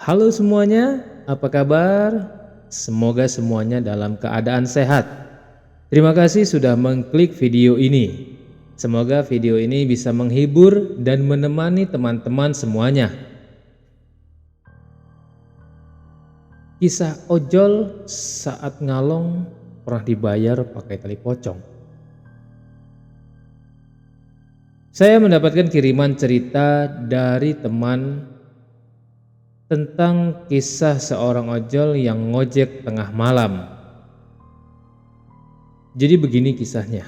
Halo semuanya, apa kabar? Semoga semuanya dalam keadaan sehat. Terima kasih sudah mengklik video ini. Semoga video ini bisa menghibur dan menemani teman-teman semuanya. Kisah ojol saat ngalong pernah dibayar pakai tali pocong. Saya mendapatkan kiriman cerita dari teman tentang kisah seorang ojol yang ngojek tengah malam. Jadi begini kisahnya.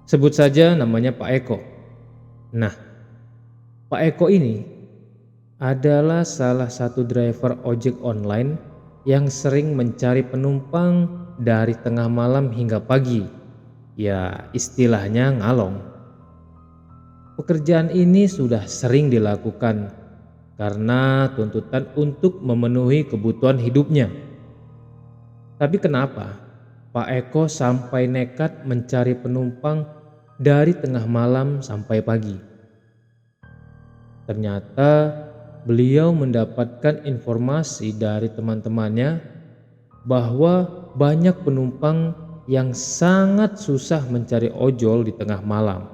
Sebut saja namanya Pak Eko. Nah, Pak Eko ini adalah salah satu driver ojek online yang sering mencari penumpang dari tengah malam hingga pagi. Ya, istilahnya ngalong. Pekerjaan ini sudah sering dilakukan karena tuntutan untuk memenuhi kebutuhan hidupnya. Tapi kenapa Pak Eko sampai nekat mencari penumpang dari tengah malam sampai pagi? Ternyata beliau mendapatkan informasi dari teman-temannya bahwa banyak penumpang yang sangat susah mencari ojol di tengah malam.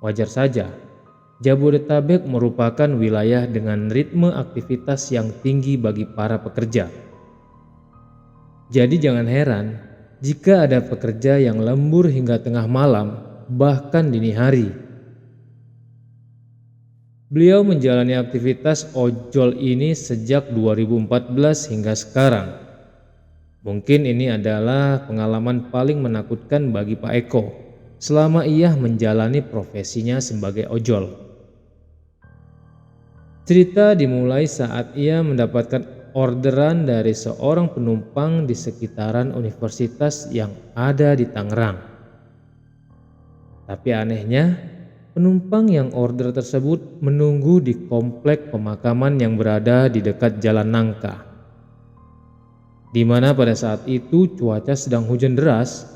Wajar saja, Jabodetabek merupakan wilayah dengan ritme aktivitas yang tinggi bagi para pekerja. Jadi jangan heran jika ada pekerja yang lembur hingga tengah malam, bahkan dini hari. Beliau menjalani aktivitas ojol ini sejak 2014 hingga sekarang. Mungkin ini adalah pengalaman paling menakutkan bagi Pak Eko selama ia menjalani profesinya sebagai ojol. Cerita dimulai saat ia mendapatkan orderan dari seorang penumpang di sekitaran universitas yang ada di Tangerang. Tapi anehnya, penumpang yang order tersebut menunggu di komplek pemakaman yang berada di dekat Jalan Nangka, di mana pada saat itu cuaca sedang hujan deras.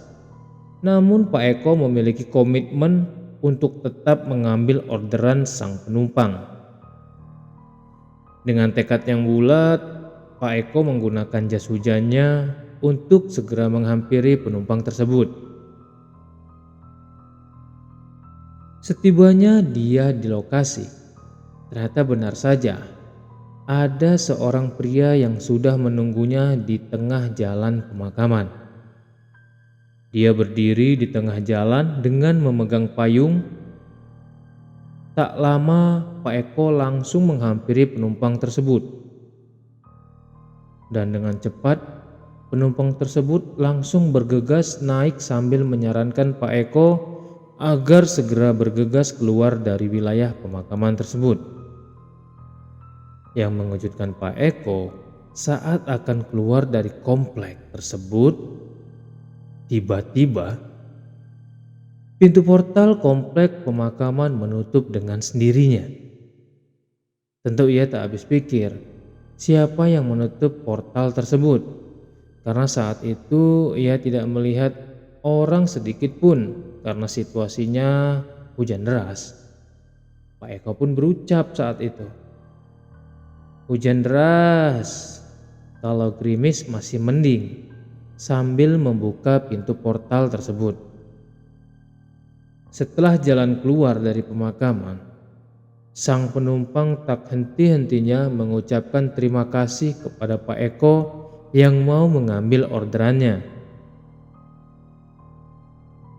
Namun Pak Eko memiliki komitmen untuk tetap mengambil orderan sang penumpang. Dengan tekad yang bulat, Pak Eko menggunakan jas hujannya untuk segera menghampiri penumpang tersebut. Setibanya dia di lokasi, ternyata benar saja ada seorang pria yang sudah menunggunya di tengah jalan pemakaman. Dia berdiri di tengah jalan dengan memegang payung. Tak lama Pak Eko langsung menghampiri penumpang tersebut. Dan dengan cepat penumpang tersebut langsung bergegas naik sambil menyarankan Pak Eko agar segera bergegas keluar dari wilayah pemakaman tersebut. Yang mengejutkan Pak Eko, saat akan keluar dari komplek tersebut, tiba-tiba pintu portal komplek pemakaman menutup dengan sendirinya. Tentu ia tak habis pikir siapa yang menutup portal tersebut, karena saat itu ia tidak melihat orang sedikit pun karena situasinya hujan deras. Pak Eko pun berucap saat itu, "Hujan deras, kalau gerimis masih mending," sambil membuka pintu portal tersebut. Setelah jalan keluar dari pemakaman, sang penumpang tak henti-hentinya mengucapkan terima kasih kepada Pak Eko yang mau mengambil orderannya.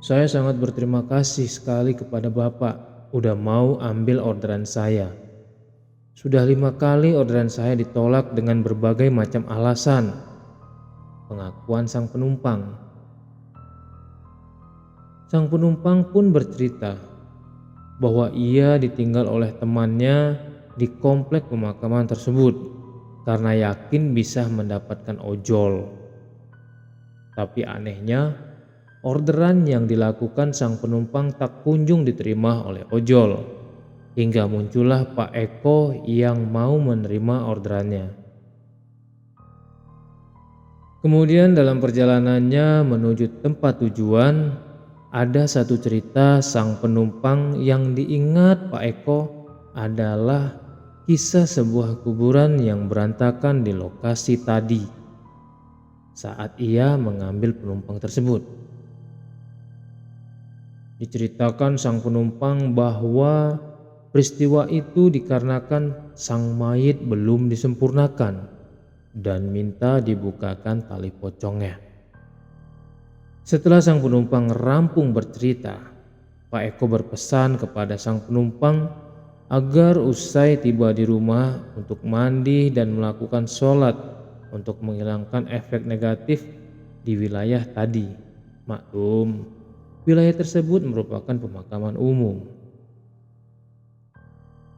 "Saya sangat berterima kasih sekali kepada Bapak udah mau ambil orderan saya. Sudah 5 kali orderan saya ditolak dengan berbagai macam alasan," pengakuan sang penumpang. Sang penumpang pun bercerita bahwa ia ditinggal oleh temannya di komplek pemakaman tersebut karena yakin bisa mendapatkan ojol. Tapi anehnya, orderan yang dilakukan sang penumpang tak kunjung diterima oleh ojol, hingga muncullah Pak Eko yang mau menerima orderannya. Kemudian dalam perjalanannya menuju tempat tujuan, ada satu cerita sang penumpang yang diingat Pak Eko adalah kisah sebuah kuburan yang berantakan di lokasi tadi saat ia mengambil penumpang tersebut. Diceritakan sang penumpang bahwa peristiwa itu dikarenakan sang mayit belum disempurnakan dan minta dibukakan tali pocongnya. Setelah sang penumpang rampung bercerita, Pak Eko berpesan kepada sang penumpang agar usai tiba di rumah untuk mandi dan melakukan sholat untuk menghilangkan efek negatif di wilayah tadi. Maklum, wilayah tersebut merupakan pemakaman umum.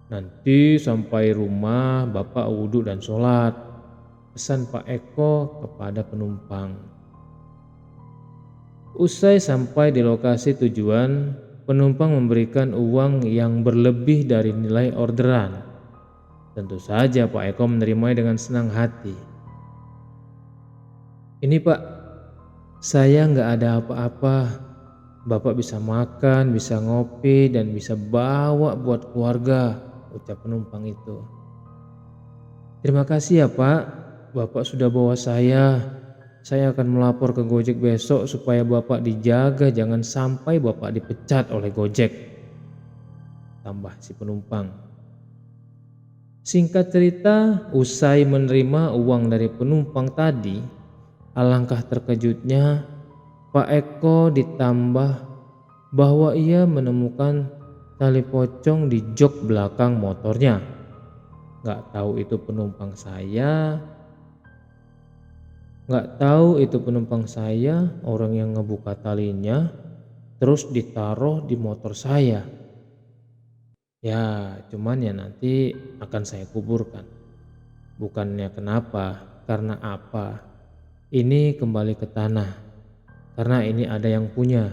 Nanti sampai rumah Bapak wudhu dan sholat, pesan Pak Eko kepada penumpang. Usai sampai di lokasi tujuan, penumpang memberikan uang yang berlebih dari nilai orderan. Tentu saja Pak Eko menerimanya dengan senang hati. Ini Pak, saya nggak ada apa-apa. Bapak bisa makan, bisa ngopi, dan bisa bawa buat keluarga, ucap penumpang itu. Terima kasih ya Pak, Bapak sudah bawa saya. Saya akan melapor ke Gojek besok supaya Bapak dijaga, jangan sampai Bapak dipecat oleh Gojek, tambah si penumpang. Singkat cerita, usai menerima uang dari penumpang tadi, alangkah terkejutnya Pak Eko ditambah bahwa ia menemukan tali pocong di jok belakang motornya. Gak tahu itu penumpang saya, orang yang ngebuka talinya terus ditaruh di motor saya. Ya cuman ya nanti akan saya kuburkan. Bukannya kenapa, karena apa? Ini kembali ke tanah, karena ini ada yang punya.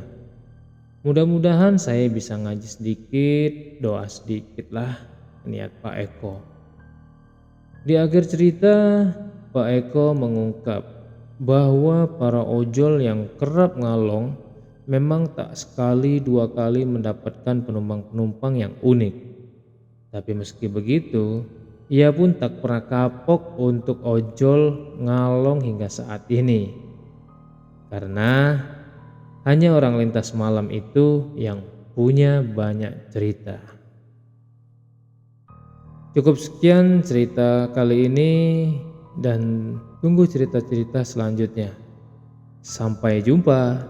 Mudah-mudahan saya bisa ngaji sedikit, doa sedikit lah, niat Pak Eko. Di akhir cerita, Pak Eko mengungkap bahwa para ojol yang kerap ngalong memang tak sekali dua kali mendapatkan penumpang-penumpang yang unik. Tapi meski begitu, ia pun tak pernah kapok untuk ojol ngalong hingga saat ini. Karena hanya orang lintas malam itu yang punya banyak cerita. Cukup sekian cerita kali ini dan tunggu cerita-cerita selanjutnya. Sampai jumpa.